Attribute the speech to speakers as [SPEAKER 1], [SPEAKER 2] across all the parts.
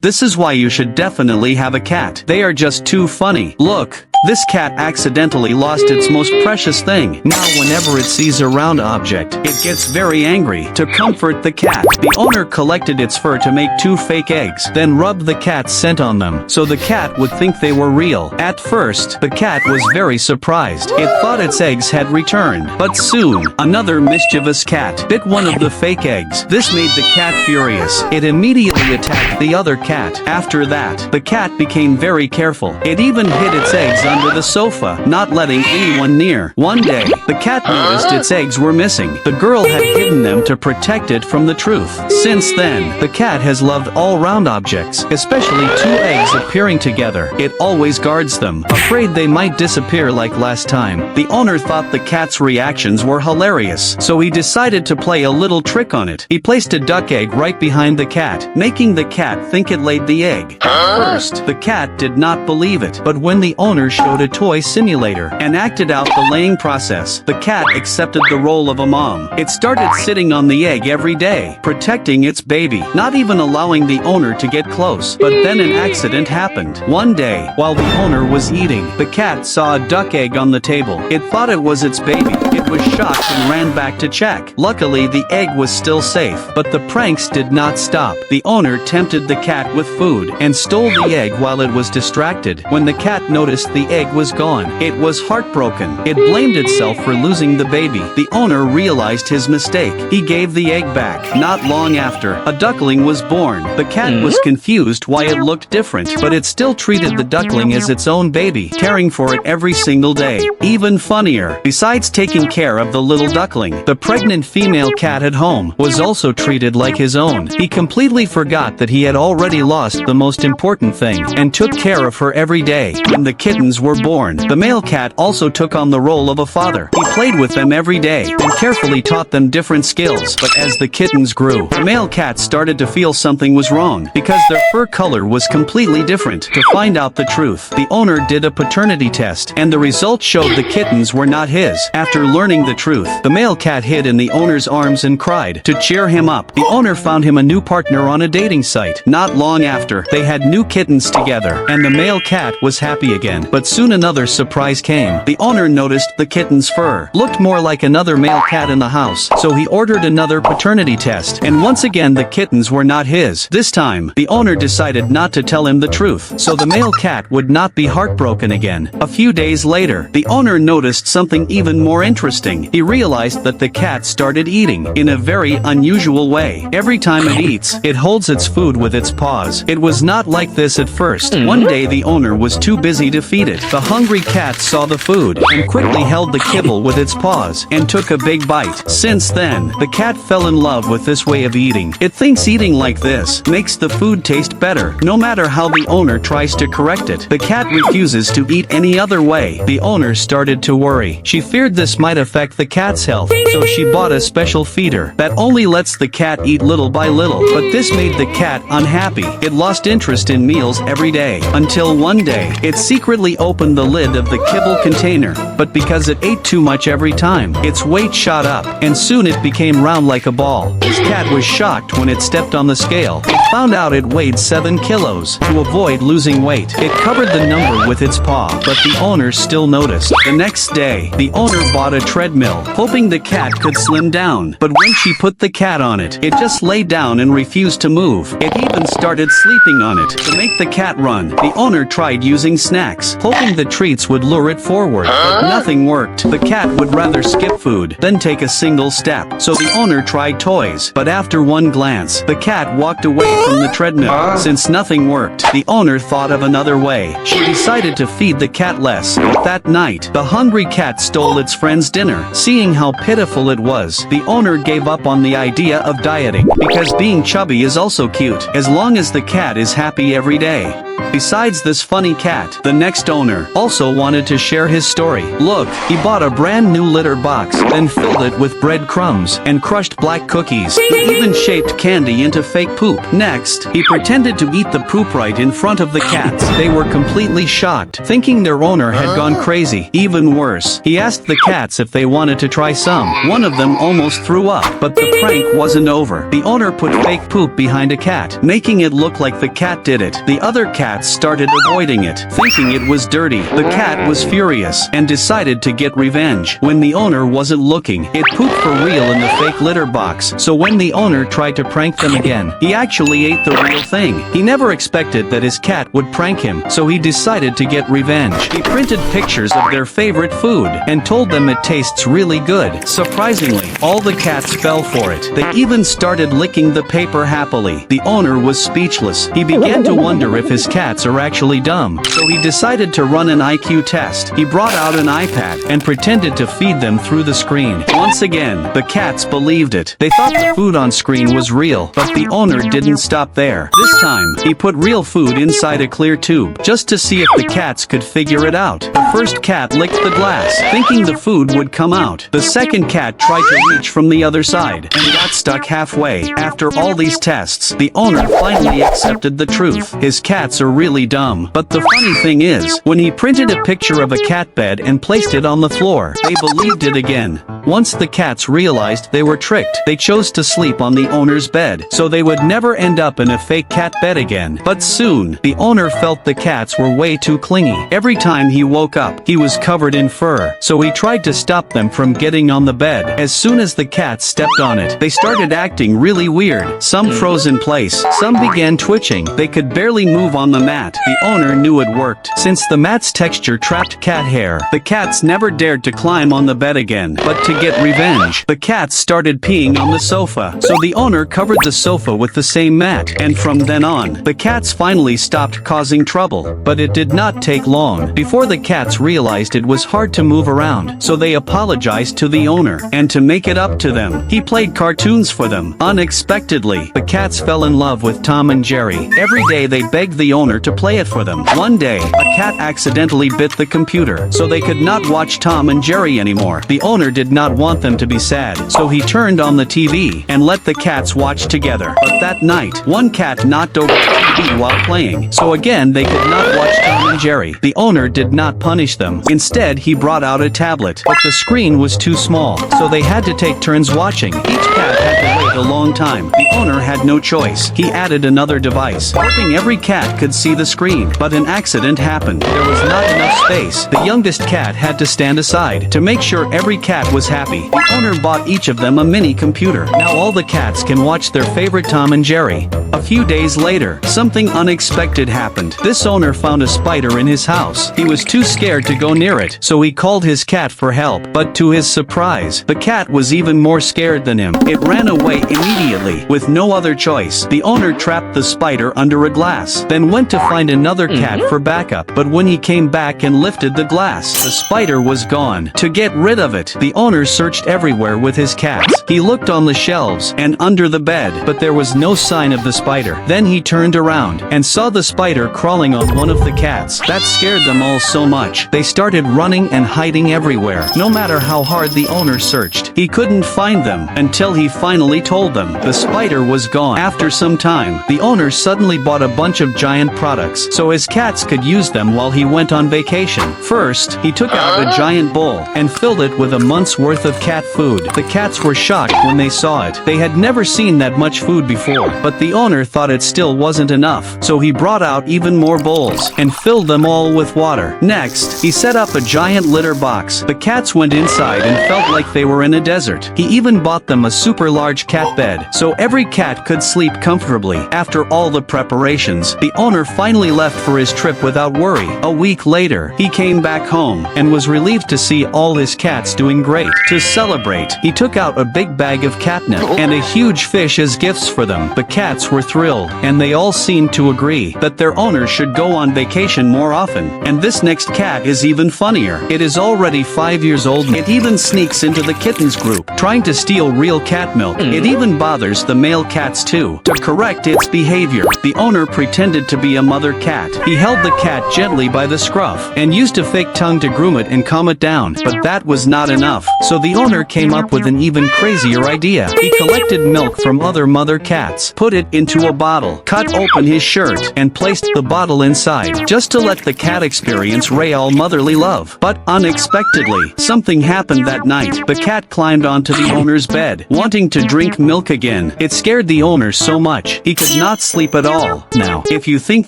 [SPEAKER 1] This is why you should definitely have a cat. They are just too funny. Look. This cat accidentally lost its most precious thing. Now whenever it sees a round object, it gets very angry. To comfort the cat, the owner collected its fur to make 2 fake eggs, then rubbed the cat's scent on them, so the cat would think they were real. At first, the cat was very surprised. It thought its eggs had returned, but soon, another mischievous cat bit one of the fake eggs. This made the cat furious. It immediately attacked the other cat. After that, the cat became very careful. It even hid its eggs under the sofa, not letting anyone near. One day, the cat noticed its eggs were missing. The girl had hidden them to protect it from the truth. Since then, the cat has loved all round objects, especially 2 eggs appearing together. It always guards them, afraid they might disappear like last time. The owner thought the cat's reactions were hilarious, so he decided to play a little trick on it. He placed a duck egg right behind the cat, making the cat think it laid the egg. At first, the cat did not believe it, but when the owner showed a toy simulator and acted out the laying process, the cat accepted the role of a mom. It started sitting on the egg every day, protecting its baby, not even allowing the owner to get close. But then an accident happened. One day, while the owner was eating, the cat saw a duck egg on the table. It thought it was its baby. It was shocked and ran back to check. Luckily, the egg was still safe, but the pranks did not stop. The owner tempted the cat with food and stole the egg while it was distracted. When the cat noticed the egg was gone, it was heartbroken. It blamed itself for losing the baby. The owner realized his mistake. He gave the egg back. Not long after, a duckling was born. The cat was confused why it looked different, but it still treated the duckling as its own baby, caring for it every single day. Even funnier, besides taking care of the little duckling, the pregnant female cat at home was also treated like his own. He completely forgot that he had already lost the most important thing and took care of her every day. When the kittens were born, the male cat also took on the role of a father. He played with them every day and carefully taught them different skills. But as the kittens grew, the male cat started to feel something was wrong because their fur color was completely different. To find out the truth, the owner did a paternity test, and the results showed the kittens were not his. After learning the truth, the male cat hid in the owner's arms and cried. To cheer him up, the owner found him a new partner on a dating site. Not long after, they had new kittens together, and the male cat was happy again. But soon another surprise came. The owner noticed the kitten's fur looked more like another male cat in the house, so he ordered another paternity test, and once again the kittens were not his. This time, the owner decided not to tell him the truth, so the male cat would not be heartbroken again. A few days later, the owner noticed something even more interesting. He realized that the cat started eating in a very unusual way. Every time it eats, it holds its food with its paws. It was not like this at first. One day the owner was too busy to feed it. The hungry cat saw the food and quickly held the kibble with its paws and took a big bite. Since then, the cat fell in love with this way of eating. It thinks eating like this makes the food taste better, no matter how the owner tries to correct it. The cat refuses to eat any other way. The owner started to worry. She feared this might affect the cat's health, so she bought a special feeder that only lets the cat eat little by little. But this made the cat unhappy. It lost interest in meals every day, until one day, it secretly opened the lid of the kibble container. But because it ate too much every time, its weight shot up, and soon it became round like a ball. This cat was shocked when it stepped on the scale. It found out it weighed 7 kilos. To avoid losing weight, it covered the number with its paw, but the owner still noticed. The next day, the owner bought a treadmill, hoping the cat could slim down. But when she put the cat on it, it just lay down and refused to move. It even started sleeping on it. To make the cat run, the owner tried using snacks, hoping the treats would lure it forward. But nothing worked. The cat would rather skip food than take a single step. So the owner tried toys. But after one glance, the cat walked away from the treadmill. Since nothing worked, the owner thought of another way. She decided to feed the cat less. But that night, the hungry cat stole its friend's dinner. Seeing how pitiful it was, the owner gave up on the idea of dieting, because being chubby is also cute, as long as the cat is happy every day. Besides this funny cat, the next owner also wanted to share his story. Look, he bought a brand new litter box, then filled it with breadcrumbs and crushed black cookies. He even shaped candy into fake poop. Next, he pretended to eat the poop right in front of the cats. They were completely shocked, thinking their owner had gone crazy. Even worse, he asked the cats if they wanted to try some. One of them almost threw up, but the prank wasn't over. The owner put fake poop behind a cat, making it look like the cat did it. The other cats started avoiding it, thinking it was dirty. The cat was furious and decided to get revenge. When the owner wasn't looking, it pooped for real in the fake litter box. So when the owner tried to prank them again, he actually ate the real thing. He never expected that his cat would prank him, so he decided to get revenge. He printed pictures of their favorite food and told them it tastes really good. Surprisingly, all the cats fell for it. They even started licking the paper happily. The owner was speechless. He began to wonder if his cats are actually dumb, so he decided to run an IQ test. He brought out an iPad and pretended to feed them through the screen. Once again, the cats believed it. They thought the food on screen was real, but the owner didn't stop there. This time, he put real food inside a clear tube, just to see if the cats could figure it out. The first cat licked the glass, thinking the food would come out. The second cat tried to reach from the other side, and got stuck halfway. After all these tests, the owner finally accepted the truth. His cats are really dumb. But the funny thing is, when he printed a picture of a cat bed and placed it on the floor, they believed it again. Once the cats realized they were tricked, they chose to sleep on the owner's bed, so they would never end up in a fake cat bed again. But soon, the owner felt the cats were way too clingy. Every time he woke up, he was covered in fur, so he tried to stop them from getting on the bed. As soon as the cats stepped on it, they started acting really weird. Some froze in place, some began twitching. They could barely move on the mat. The owner knew it worked. Since the mat's texture trapped cat hair, the cats never dared to climb on the bed again. But to get revenge, the cats started peeing on the sofa, so the owner covered the sofa with the same mat, and from then on, the cats finally stopped causing trouble. But it did not take long before the cats realized it was hard to move around, so they apologized to the owner, and to make it up to them, he played cartoons for them. Unexpectedly, the cats fell in love with Tom and Jerry. Every day they begged the owner to play it for them. One day, a cat accidentally bit the computer, so they could not watch Tom and Jerry anymore. The owner did not want them to be sad, so he turned on the TV and let the cats watch together. But that night, one cat knocked over the TV while playing, so again they could not watch Tom and Jerry. The owner did not punish them. Instead, he brought out a tablet, but the screen was too small, so they had to take turns watching. Each cat had to wait a long time. The owner had no choice. He added another device, hoping every cat could see the screen. But an accident happened. There was not enough space. The youngest cat had to stand aside. To make sure every cat was happy, the owner bought each of them a mini computer. Now all the cats can watch their favorite Tom and Jerry. A few days later, something unexpected happened. This owner found a spider in his house. He was too scared to go near it, so he called his cat for help. But to his surprise, the cat was even more scared than him. It ran away immediately. With no other choice, the owner trapped the spider under a glass, then went to find another cat for backup. But when he came back and lifted the glass, the spider was gone. To get rid of it, the owner searched everywhere with his cats. He looked on the shelves and under the bed, but there was no sign of the spider. Then he turned around and saw the spider crawling on one of the cats. That scared them all so much. They started running and hiding everywhere. No matter how hard the owner searched, he couldn't find them until he finally told them the spider was gone. After some time, the owner suddenly bought a bunch of giant products so his cats could use them while he went on vacation. First, he took out a giant bowl and filled it with a month's worth of cat food. The cats were shocked when they saw it. They had never seen that much food before, but the owner thought it still wasn't enough, so he brought out even more bowls and filled them all with water. Next, he set up a giant litter box. The cats went inside and felt like they were in a desert. He even bought them a super large cat bed, so every cat could sleep comfortably. After all the preparations, the owner finally left for his trip without worry. A week later, he came back home and was relieved to see all his cats doing great. To celebrate, he took out a big bag of catnip and a huge fish as gifts for them. The cats were thrilled, and they all seemed to agree that their owner should go on vacation more often. And this next cat is even funnier. It is already 5 years old. It even sneaks into the kittens group, trying to steal real cat milk. It even bothers the male cats too. To correct its behavior, the owner pretended to be a mother cat. He held the cat gently by the scruff and used a fake tongue to groom it and calm it down. But that was not enough. So the owner came up with an even crazier idea. He collected milk from other mother cats, put it into a bottle, cut open his shirt, and placed the bottle inside, just to let the cat experience real motherly love. But unexpectedly, something happened that night. The cat climbed onto the owner's bed, wanting to drink milk again. It scared the owner so much, he could not sleep at all. Now, if you think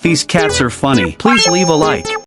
[SPEAKER 1] these cats are funny, please leave a like.